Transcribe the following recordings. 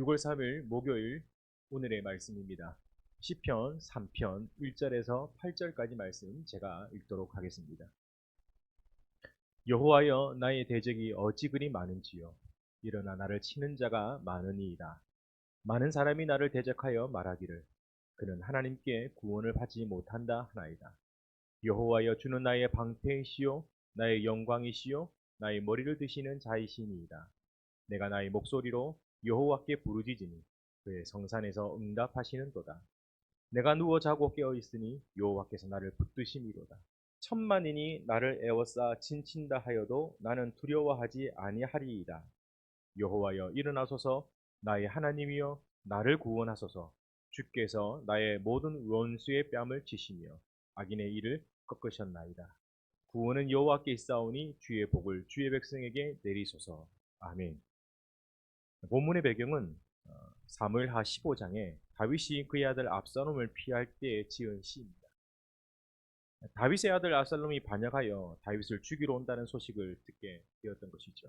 6월 3일 목요일 오늘의 말씀입니다. 시편 3편 1절에서 8절까지 말씀 제가 읽도록 하겠습니다. 여호와여, 나의 대적이 어찌 그리 많은지요. 일어나 나를 치는 자가 많으니이다. 많은 사람이 나를 대적하여 말하기를 그는 하나님께 구원을 받지 못한다 하나이다. 여호와여, 주는 나의 방패이시요 나의 영광이시요 나의 머리를 드시는 자이시니이다. 내가 나의 목소리로 여호와께 부르짖으니 그의 성산에서 응답하시는도다. 내가 누워 자고 깨어 있으니 여호와께서 나를 붙드심이로다. 천만인이 나를 에워싸 친친다 하여도 나는 두려워하지 아니하리이다. 여호와여, 일어나소서. 나의 하나님이여, 나를 구원하소서. 주께서 나의 모든 원수의 뺨을 치시며 악인의 일을 꺾으셨나이다. 구원은 여호와께 있사오니 주의 복을 주의 백성에게 내리소서. 아멘. 본문의 배경은 사무엘하 15장에 다윗이 그의 아들 압살롬을 피할 때에 지은 시입니다. 다윗의 아들 압살롬이 반역하여 다윗을 죽이러 온다는 소식을 듣게 되었던 것이죠.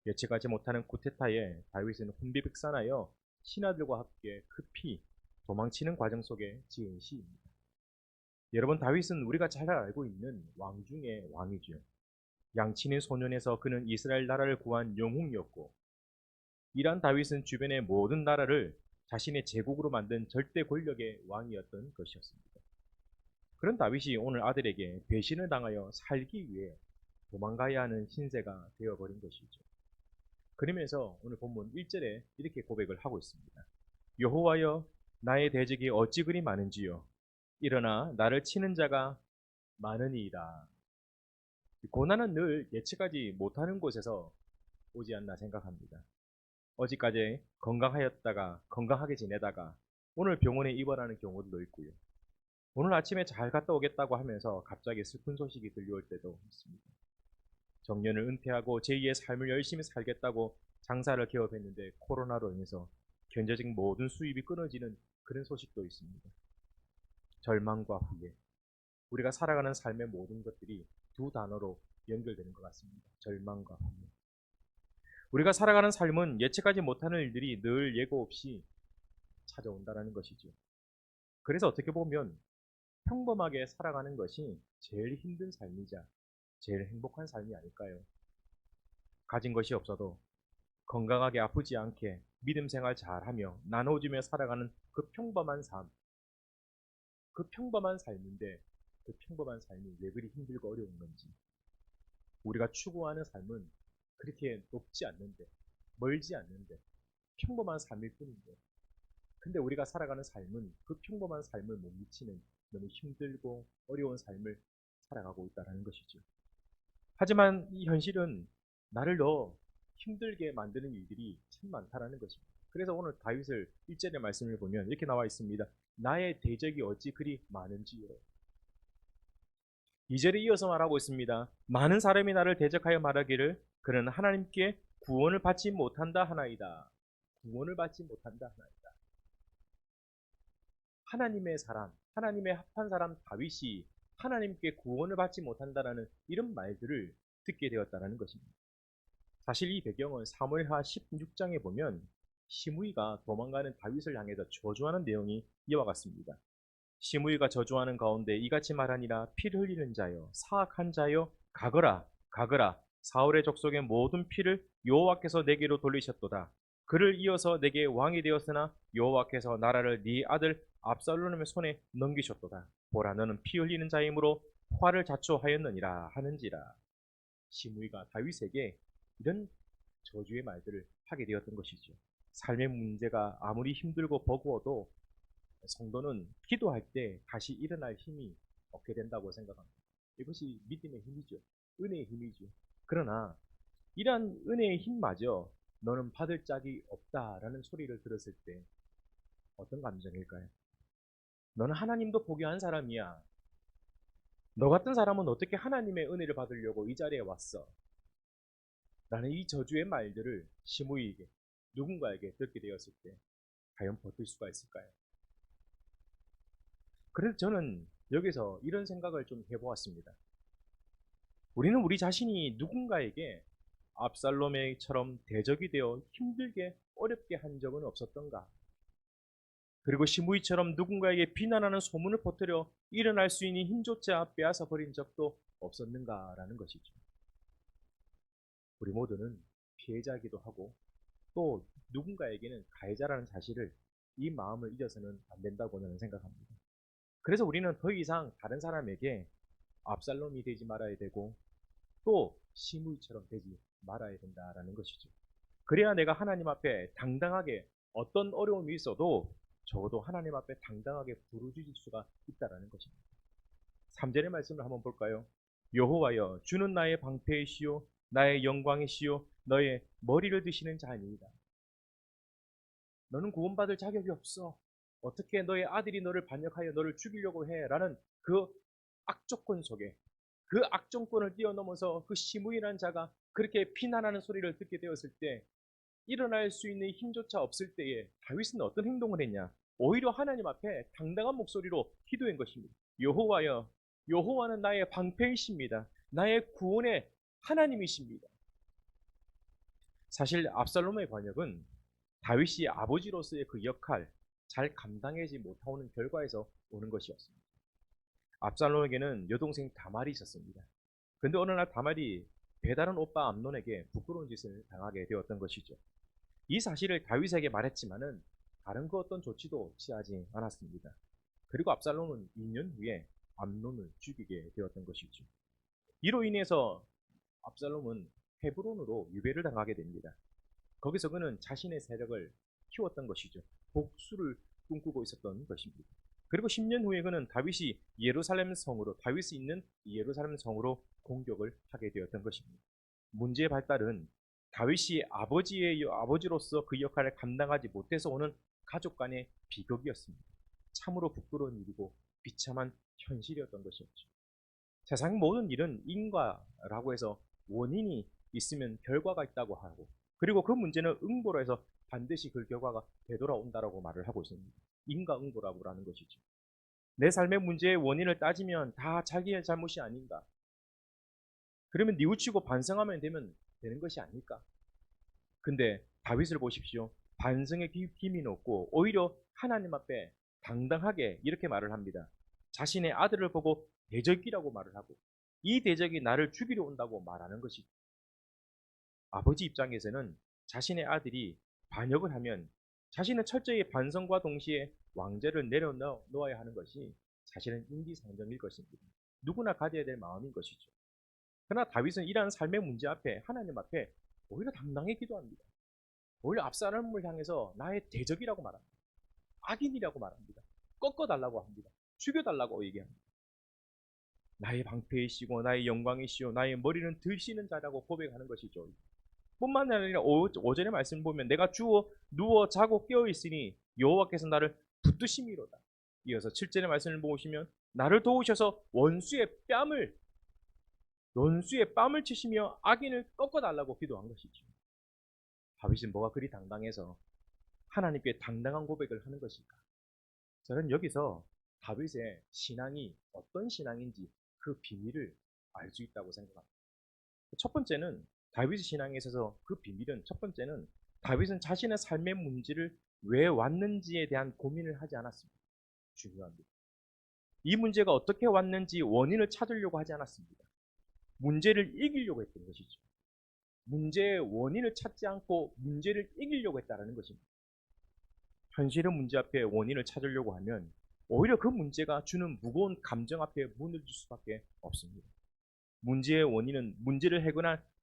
예측하지 못하는 쿠데타에 다윗은 혼비백산하여 신하들과 함께 급히 도망치는 과정 속에 지은 시입니다. 여러분, 다윗은 우리가 잘 알고 있는 왕 중의 왕이죠. 양치는 소년에서 그는 이스라엘 나라를 구한 영웅이었고, 이러한 다윗은 주변의 모든 나라를 자신의 제국으로 만든 절대 권력의 왕이었던 것이었습니다. 그런 다윗이 오늘 아들에게 배신을 당하여 살기 위해 도망가야 하는 신세가 되어버린 것이죠. 그러면서 오늘 본문 1절에 이렇게 고백을 하고 있습니다. 여호와여, 나의 대적이 어찌 그리 많은지요. 일어나 나를 치는 자가 많으니이다. 고난은 늘 예측하지 못하는 곳에서 오지 않나 생각합니다. 어제까지 건강하였다가 건강하게 지내다가 오늘 병원에 입원하는 경우도 있고요. 오늘 아침에 잘 갔다 오겠다고 하면서 갑자기 슬픈 소식이 들려올 때도 있습니다. 정년을 은퇴하고 제2의 삶을 열심히 살겠다고 장사를 개업했는데 코로나로 인해서 경제적 모든 수입이 끊어지는 그런 소식도 있습니다. 절망과 후회. 우리가 살아가는 삶의 모든 것들이 두 단어로 연결되는 것 같습니다. 절망과 후회. 우리가 살아가는 삶은 예측하지 못하는 일들이 늘 예고 없이 찾아온다는 것이죠. 그래서 어떻게 보면 평범하게 살아가는 것이 제일 힘든 삶이자 제일 행복한 삶이 아닐까요? 가진 것이 없어도 건강하게 아프지 않게 믿음 생활 잘하며 나눠주며 살아가는 그 평범한 삶. 그 평범한 삶인데 그 평범한 삶이 왜 그리 힘들고 어려운 건지. 우리가 추구하는 삶은 그렇게 높지 않는데, 멀지 않는데, 평범한 삶일 뿐인데, 근데 우리가 살아가는 삶은 그 평범한 삶을 못 미치는 너무 힘들고 어려운 삶을 살아가고 있다는 것이죠. 하지만 이 현실은 나를 더 힘들게 만드는 일들이 참 많다는 것입니다. 그래서 오늘 다윗을 1절의 말씀을 보면 이렇게 나와 있습니다. 나의 대적이 어찌 그리 많은지요. 2절에 이어서 말하고 있습니다. 많은 사람이 나를 대적하여 말하기를 그는 하나님께 구원을 받지 못한다 하나이다. 구원을 받지 못한다 하나이다. 하나님의 사람, 하나님의 합한 사람 다윗이 하나님께 구원을 받지 못한다라는 이런 말들을 듣게 되었다는 것입니다. 사실 이 배경은 사무엘하 16장에 보면 시므이가 도망가는 다윗을 향해서 저주하는 내용이 이와 같습니다. 시므이가 저주하는 가운데 이같이 말하니라. 피를 흘리는 자여, 사악한 자여, 가거라 가거라. 사울의 족속의 모든 피를 여호와께서 내게로 돌리셨도다. 그를 이어서 내게 왕이 되었으나 여호와께서 나라를 네 아들 압살롬의 손에 넘기셨도다. 보라, 너는 피 흘리는 자이므로 화를 자초하였느니라 하는지라. 시므이가 다윗에게 이런 저주의 말들을 하게 되었던 것이죠. 삶의 문제가 아무리 힘들고 버거워도 성도는 기도할 때 다시 일어날 힘이 얻게 된다고 생각합니다. 이것이 믿음의 힘이죠. 은혜의 힘이죠. 그러나 이러한 은혜의 힘마저 너는 받을 짝이 없다라는 소리를 들었을 때 어떤 감정일까요? 너는 하나님도 포기한 사람이야. 너 같은 사람은 어떻게 하나님의 은혜를 받으려고 이 자리에 왔어? 라는 이 저주의 말들을 시므이에게 누군가에게 듣게 되었을 때 과연 버틸 수가 있을까요? 그래서 저는 여기서 이런 생각을 좀 해보았습니다. 우리는 우리 자신이 누군가에게 압살롬처럼 대적이 되어 힘들게 어렵게 한 적은 없었던가? 그리고 시므이처럼 누군가에게 비난하는 소문을 퍼뜨려 일어날 수 있는 힘조차 빼앗아 버린 적도 없었는가라는 것이죠. 우리 모두는 피해자이기도 하고 또 누군가에게는 가해자라는 사실을 이 마음을 잊어서는 안 된다고 저는 생각합니다. 그래서 우리는 더 이상 다른 사람에게 압살롬이 되지 말아야 되고 또 시므이처럼 되지 말아야 된다라는 것이죠. 그래야 내가 하나님 앞에 당당하게 어떤 어려움이 있어도 적어도 하나님 앞에 당당하게 부르짖을 수가 있다라는 것입니다. 3절의 말씀을 한번 볼까요? 여호와여 주는 나의 방패이시요 나의 영광이시요 너의 머리를 드시는 자니이다. 너는 구원받을 자격이 없어. 어떻게 너의 아들이 너를 반역하여 너를 죽이려고 해? 라는 그 악조건 속에 그 악조건을 뛰어넘어서 그 시므이라는 자가 그렇게 비난하는 소리를 듣게 되었을 때 일어날 수 있는 힘조차 없을 때에 다윗은 어떤 행동을 했냐? 오히려 하나님 앞에 당당한 목소리로 기도한 것입니다. 여호와여, 여호와는 나의 방패이십니다. 나의 구원의 하나님이십니다. 사실 압살롬의 반역은 다윗이 아버지로서의 그 역할 잘 감당하지 못하는 결과에서 오는 것이었습니다. 압살롬에게는 여동생 다말이 있었습니다. 그런데 어느 날 다말이 배다른 오빠 암논에게 부끄러운 짓을 당하게 되었던 것이죠. 이 사실을 다윗에게 말했지만은 다른 그 어떤 조치도 취하지 않았습니다. 그리고 압살롬은 2년 후에 암논을 죽이게 되었던 것이죠. 이로 인해서 압살롬은 헤브론으로 유배를 당하게 됩니다. 거기서 그는 자신의 세력을 키웠던 것이죠. 복수를 꿈꾸고 있었던 것입니다. 그리고 10년 후에 그는 다윗이 예루살렘 성으로 다윗이 있는 예루살렘 성으로 공격을 하게 되었던 것입니다. 문제의 발달은 다윗이 아버지로서 그 역할을 감당하지 못해서 오는 가족 간의 비극이었습니다. 참으로 부끄러운 일이고 비참한 현실이었던 것이었죠. 세상 모든 일은 인과라고 해서 원인이 있으면 결과가 있다고 하고 그리고 그 문제는 응보로 해서 반드시 그 결과가 되돌아온다라고 말을 하고 있습니다. 인과응보라고 하는 것이죠. 내 삶의 문제의 원인을 따지면 다 자기의 잘못이 아닌가? 그러면 뉘우치고 반성하면 되는 것이 아닐까? 근데 다윗을 보십시오. 반성의 기미는 없고 오히려 하나님 앞에 당당하게 이렇게 말을 합니다. 자신의 아들을 보고 대적이라고 말을 하고 이 대적이 나를 죽이려 온다고 말하는 것이죠. 아버지 입장에서는 자신의 아들이 반역을 하면 자신은 철저히 반성과 동시에 왕좌를 내려놓아야 하는 것이 사실은 인지상정일 것입니다. 누구나 가져야 될 마음인 것이죠. 그러나 다윗은 이러한 삶의 문제 앞에 하나님 앞에 오히려 당당히 기도합니다. 오히려 압살롬을 향해서 나의 대적이라고 말합니다. 악인이라고 말합니다. 꺾어달라고 합니다. 죽여달라고 얘기합니다. 나의 방패이시고 나의 영광이시오 나의 머리는 드시는 자라고 고백하는 것이죠. 뿐만 아니라 5절의 말씀 보면 내가 누워 자고 깨어 있으니 여호와께서 나를 붙드심이로다. 이어서 7절의 말씀을 보시면 나를 도우셔서 원수의 뺨을 치시며 악인을 꺾어달라고 기도한 것이죠. 다윗은 뭐가 그리 당당해서 하나님께 당당한 고백을 하는 것일까? 저는 여기서 다윗의 신앙이 어떤 신앙인지 그 비밀을 알 수 있다고 생각합니다. 첫 번째는 다윗의 신앙에 있어서 그 비밀은 첫 번째는 다윗은 자신의 삶의 문제를 왜 왔는지에 대한 고민을 하지 않았습니다. 중요합니다. 이 문제가 어떻게 왔는지 원인을 찾으려고 하지 않았습니다. 문제를 이기려고 했던 것이죠. 문제의 원인을 찾지 않고 문제를 이기려고 했다는 것입니다. 현실의 문제 앞에 원인을 찾으려고 하면 오히려 그 문제가 주는 무거운 감정 앞에 무너질 수밖에 없습니다. 문제의 원인은 문제를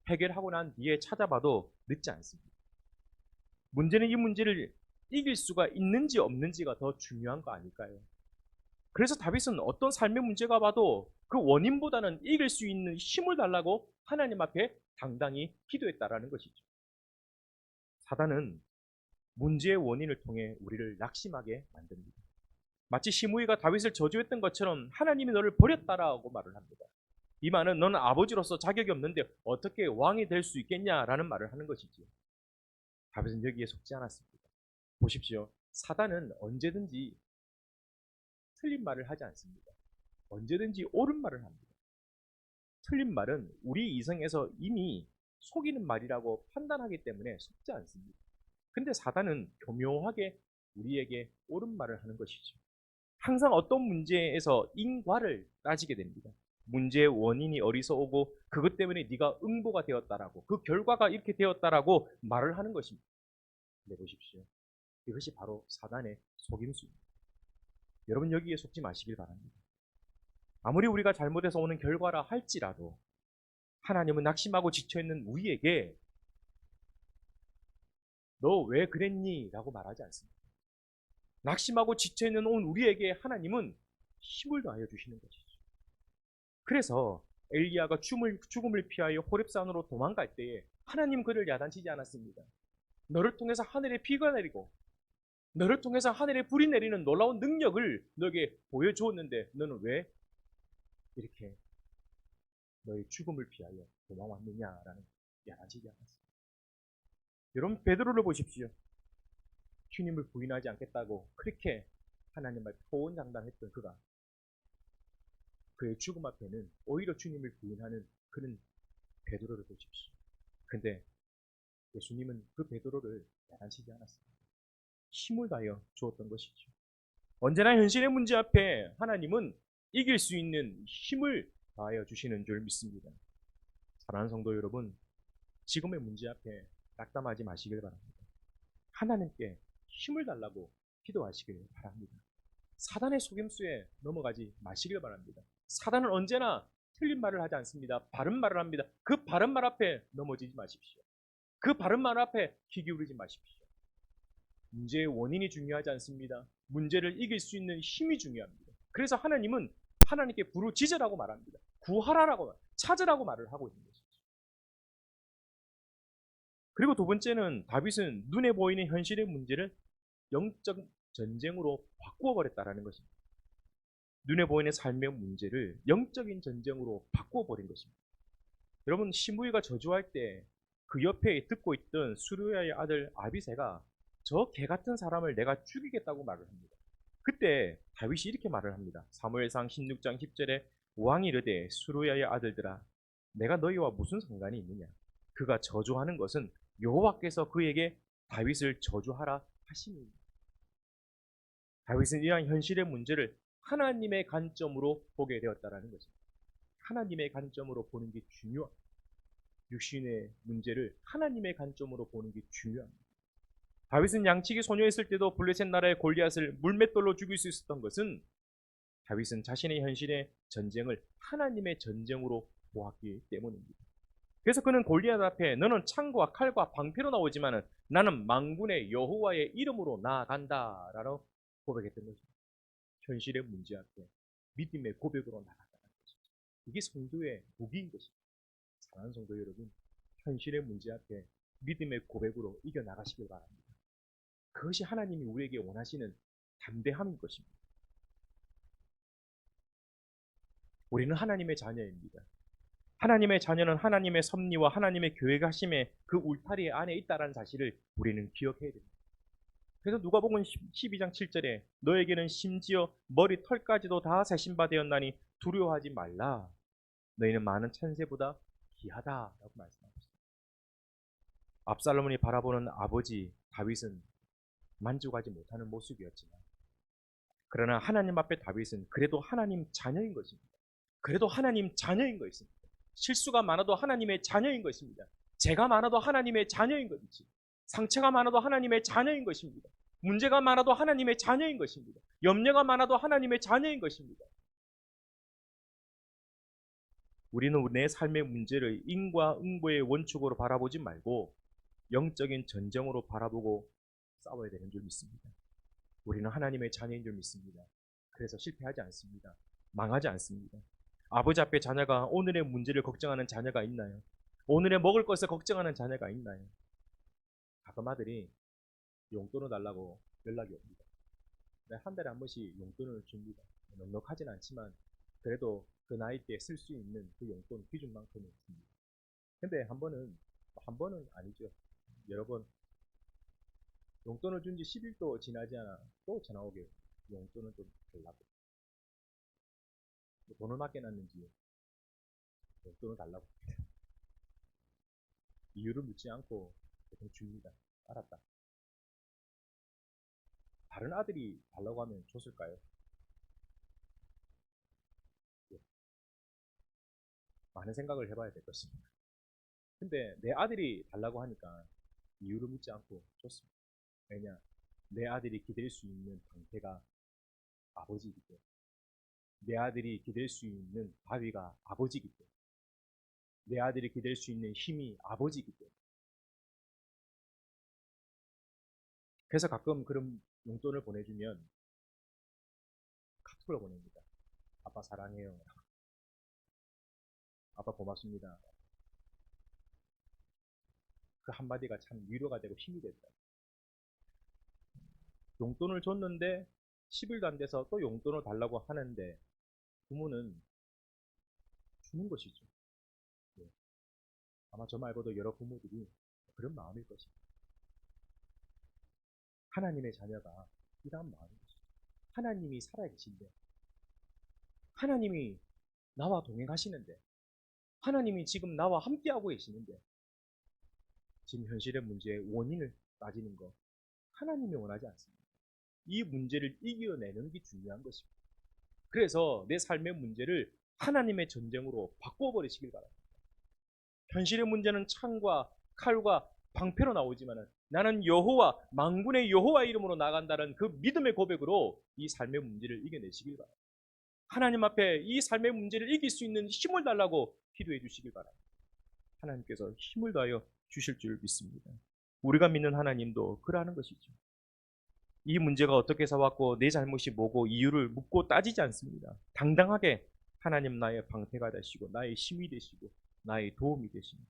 해결하고 난 뒤에 찾아봐도 늦지 않습니다. 문제는 이 문제를 이길 수가 있는지 없는지가 더 중요한 거 아닐까요? 그래서 다윗은 어떤 삶의 문제가 봐도 그 원인보다는 이길 수 있는 힘을 달라고 하나님 앞에 당당히 기도했다라는 것이죠. 사단은 문제의 원인을 통해 우리를 낙심하게 만듭니다. 마치 시므이가 다윗을 저주했던 것처럼 하나님이 너를 버렸다라고 말을 합니다. 이 말은 너는 아버지로서 자격이 없는데 어떻게 왕이 될 수 있겠냐라는 말을 하는 것이지요. 다윗은 여기에 속지 않았습니다. 보십시오. 사단은 언제든지 틀린 말을 하지 않습니다. 언제든지 옳은 말을 합니다. 틀린 말은 우리 이성에서 이미 속이는 말이라고 판단하기 때문에 속지 않습니다. 근데 사단은 교묘하게 우리에게 옳은 말을 하는 것이죠. 항상 어떤 문제에서 인과를 따지게 됩니다. 문제의 원인이 어디서 오고 그것 때문에 네가 응보가 되었다라고 그 결과가 이렇게 되었다라고 말을 하는 것입니다. 네, 보십시오. 이것이 바로 사단의 속임수입니다. 여러분 여기에 속지 마시길 바랍니다. 아무리 우리가 잘못해서 오는 결과라 할지라도 하나님은 낙심하고 지쳐있는 우리에게 너 왜 그랬니? 라고 말하지 않습니다. 낙심하고 지쳐있는 온 우리에게 하나님은 힘을 더하여 주시는 것이죠. 그래서 엘리야가 죽음을 피하여 호렙산으로 도망갈 때에 하나님 그를 야단치지 않았습니다. 너를 통해서 하늘에 비가 내리고 너를 통해서 하늘에 불이 내리는 놀라운 능력을 너에게 보여주었는데 너는 왜 이렇게 너의 죽음을 피하여 도망왔느냐라는 야단치지 않았습니다. 여러분 베드로를 보십시오. 주님을 부인하지 않겠다고 그렇게 하나님을 호언장담했던 그가 그의 죽음 앞에는 오히려 주님을 부인하는 그런 베드로를 보십시오. 근데 예수님은 그 베드로를 야단치지 않았습니다. 힘을 다하여 주었던 것이죠. 언제나 현실의 문제 앞에 하나님은 이길 수 있는 힘을 다하여 주시는 줄 믿습니다. 사랑하는 성도 여러분, 지금의 문제 앞에 낙담하지 마시길 바랍니다. 하나님께 힘을 달라고 기도하시길 바랍니다. 사단의 속임수에 넘어가지 마시길 바랍니다. 사단은 언제나 틀린 말을 하지 않습니다. 바른 말을 합니다. 그 바른 말 앞에 넘어지지 마십시오. 그 바른 말 앞에 귀 기울이지 마십시오. 문제의 원인이 중요하지 않습니다. 문제를 이길 수 있는 힘이 중요합니다. 그래서 하나님은 하나님께 부르짖으라고 말합니다. 구하라라고 찾으라고 말을 하고 있는 것이죠. 그리고 두 번째는 다윗은 눈에 보이는 현실의 문제를 영적 전쟁으로 바꾸어 버렸다라는 것입니다. 눈에 보이는 삶의 문제를 영적인 전쟁으로 바꾸어 버린 것입니다. 여러분 시므이가 저주할 때 그 옆에 듣고 있던 수르야의 아들 아비새가 저 개 같은 사람을 내가 죽이겠다고 말을 합니다. 그때 다윗이 이렇게 말을 합니다. 사무엘상 16장 10절에 왕이 이르되 수르야의 아들들아 내가 너희와 무슨 상관이 있느냐 그가 저주하는 것은 여호와께서 그에게 다윗을 저주하라 하심이니라. 다윗은 이러한 현실의 문제를 하나님의 관점으로 보게 되었다라는 것입니다. 하나님의 관점으로 보는 게 중요합니다. 육신의 문제를 하나님의 관점으로 보는 게 중요합니다. 다윗은 양치기 소녀였을 때도 블레셋 나라의 골리앗을 물맷돌로 죽일 수 있었던 것은 다윗은 자신의 현실의 전쟁을 하나님의 전쟁으로 보았기 때문입니다. 그래서 그는 골리앗 앞에 너는 창과 칼과 방패로 나오지만 나는 만군의 여호와의 이름으로 나아간다라고 고백했던 것입니다. 현실의 문제 앞에 믿음의 고백으로 나아간다는 것입니다. 이게 성도의 무기인 것입니다. 사랑하는 성도 여러분, 현실의 문제 앞에 믿음의 고백으로 이겨나가시길 바랍니다. 그것이 하나님이 우리에게 원하시는 담대함인 것입니다. 우리는 하나님의 자녀입니다. 하나님의 자녀는 하나님의 섭리와 하나님의 계획하심의 그 울타리 안에 있다는 사실을 우리는 기억해야 됩니다. 그래서 누가복음 12장 7절에 너에게는 심지어 머리 털까지도 다 세신바 되었나니 두려워하지 말라. 너희는 많은 천사보다 귀하다라고 말씀하고 있습니다. 압살롬이 바라보는 아버지 다윗은 만족하지 못하는 모습이었지만 그러나 하나님 앞에 다윗은 그래도 하나님 자녀인 것입니다. 그래도 하나님 자녀인 것입니다. 실수가 많아도 하나님의 자녀인 것입니다. 죄가 많아도 하나님의 자녀인 것이지. 상처가 많아도 하나님의 자녀인 것입니다. 문제가 많아도 하나님의 자녀인 것입니다. 염려가 많아도 하나님의 자녀인 것입니다. 우리는 내 삶의 문제를 인과응보의 원칙으로 바라보지 말고 영적인 전쟁으로 바라보고 싸워야 되는 줄 믿습니다. 우리는 하나님의 자녀인 줄 믿습니다. 그래서 실패하지 않습니다. 망하지 않습니다. 아버지 앞에 자녀가 오늘의 문제를 걱정하는 자녀가 있나요? 오늘의 먹을 것을 걱정하는 자녀가 있나요? 가끔 아들이 용돈을 달라고 연락이 옵니다. 한 달에 한 번씩 용돈을 줍니다. 넉넉하진 않지만 그래도 그 나이 때 쓸 수 있는 그 용돈 기준만큼은 줍니다. 근데 한 번은 아니죠. 여러 번 용돈을 준 지 10일도 지나지 않아 또 전화 오게 용돈을 좀 달라고. 돈을 맡겨놨는지 용돈을 달라고. 이유를 묻지 않고 그냥 줍니다. 알았다. 다른 아들이 달라고 하면 줬을까요? 예, 많은 생각을 해봐야 될 것입니다. 근데 내 아들이 달라고 하니까 이유를 묻지 않고 줬습니다. 왜냐? 내 아들이 기댈 수 있는 방패가 아버지이기 때문에. 내 아들이 기댈 수 있는 바위가 아버지이기 때문에. 내 아들이 기댈 수 있는 힘이 아버지이기 때문에. 그래서 가끔 그런 용돈을 보내주면 카톡을 보냅니다. 아빠 사랑해요. 아빠 고맙습니다. 그 한마디가 참 위로가 되고 힘이 됐다. 용돈을 줬는데 10일도 안 돼서 또 용돈을 달라고 하는데 부모는 주는 것이죠. 예. 아마 저 말고도 여러 부모들이 그런 마음일 것입니다. 하나님의 자녀가 이러한 마음인 것이죠. 하나님이 살아계신데, 하나님이 나와 동행하시는데, 하나님이 지금 나와 함께하고 계시는데, 지금 현실의 문제의 원인을 따지는 거 하나님이 원하지 않습니다. 이 문제를 이겨내는 게 중요한 것입니다. 그래서 내 삶의 문제를 하나님의 전쟁으로 바꿔버리시길 바랍니다. 현실의 문제는 창과 칼과 방패로 나오지만 나는 여호와 만군의 여호와 이름으로 나간다는 그 믿음의 고백으로 이 삶의 문제를 이겨내시길 바랍니다. 하나님 앞에 이 삶의 문제를 이길 수 있는 힘을 달라고 기도해 주시길 바랍니다. 하나님께서 힘을 다하여 주실 줄 믿습니다. 우리가 믿는 하나님도 그러하는 것이죠. 이 문제가 어떻게 해왔고 내 잘못이 뭐고 이유를 묻고 따지지 않습니다. 당당하게 하나님 나의 방패가 되시고 나의 힘이 되시고 나의 도움이 되시니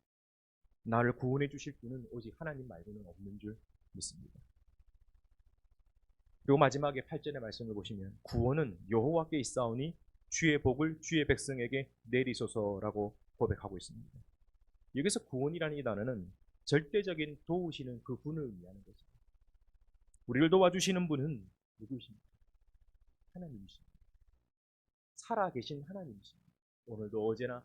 나를 구원해 주실 분은 오직 하나님 말고는 없는 줄 믿습니다. 그리고 마지막에 8절의 말씀을 보시면 구원은 여호와께 있사오니 주의 복을 주의 백성에게 내리소서라고 고백하고 있습니다. 여기서 구원이라는 이 단어는 절대적인 도우시는 그 분을 의미하는 것입니다. 우리를 도와주시는 분은 누구십니까? 하나님이십니다. 살아계신 하나님이십니다. 오늘도 어제나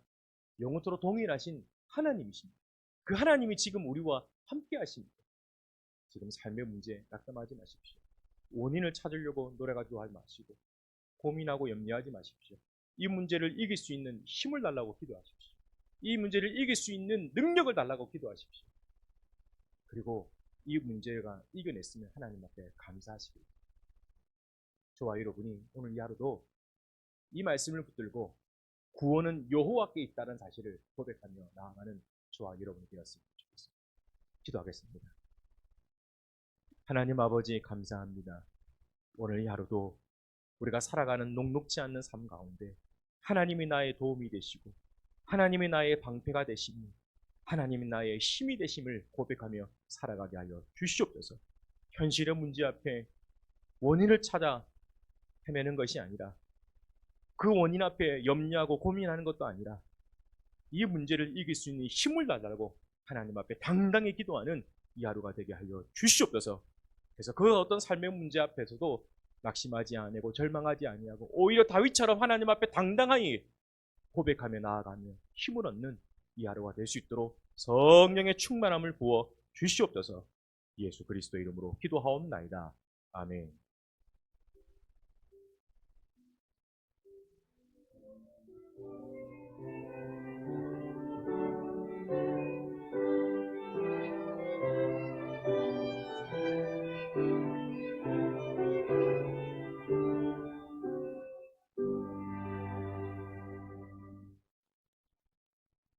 영원토록 동일하신 하나님이십니다. 그 하나님이 지금 우리와 함께 하십니다. 지금 삶의 문제에 낙담하지 마십시오. 원인을 찾으려고 노래가지고 마시고 고민하고 염려하지 마십시오. 이 문제를 이길 수 있는 힘을 달라고 기도하십시오. 이 문제를 이길 수 있는 능력을 달라고 기도하십시오. 그리고 이 문제가 이겨냈으면 하나님 앞에 감사하시길 바랍니다. 저와 여러분이 오늘 이 하루도 이 말씀을 붙들고 구원은 여호와께 있다는 사실을 고백하며 나아가는 저와 여러분이 되었으면 좋겠습니다. 기도하겠습니다. 하나님 아버지 감사합니다. 오늘 이 하루도 우리가 살아가는 녹록지 않는 삶 가운데 하나님이 나의 도움이 되시고 하나님이 나의 방패가 되시니 하나님이 나의 힘이 되심을 고백하며 살아가게 하여 주시옵소서. 현실의 문제 앞에 원인을 찾아 헤매는 것이 아니라 그 원인 앞에 염려하고 고민하는 것도 아니라 이 문제를 이길 수 있는 힘을 달라고 하나님 앞에 당당히 기도하는 이 하루가 되게 하여 주시옵소서. 그래서 그 어떤 삶의 문제 앞에서도 낙심하지 아니하고 절망하지 아니하고 오히려 다윗처럼 하나님 앞에 당당하게 고백하며 나아가며 힘을 얻는 이 하루가 될 수 있도록 성령의 충만함을 부어 주시옵소서. 예수 그리스도 이름으로 기도하옵나이다. 아멘.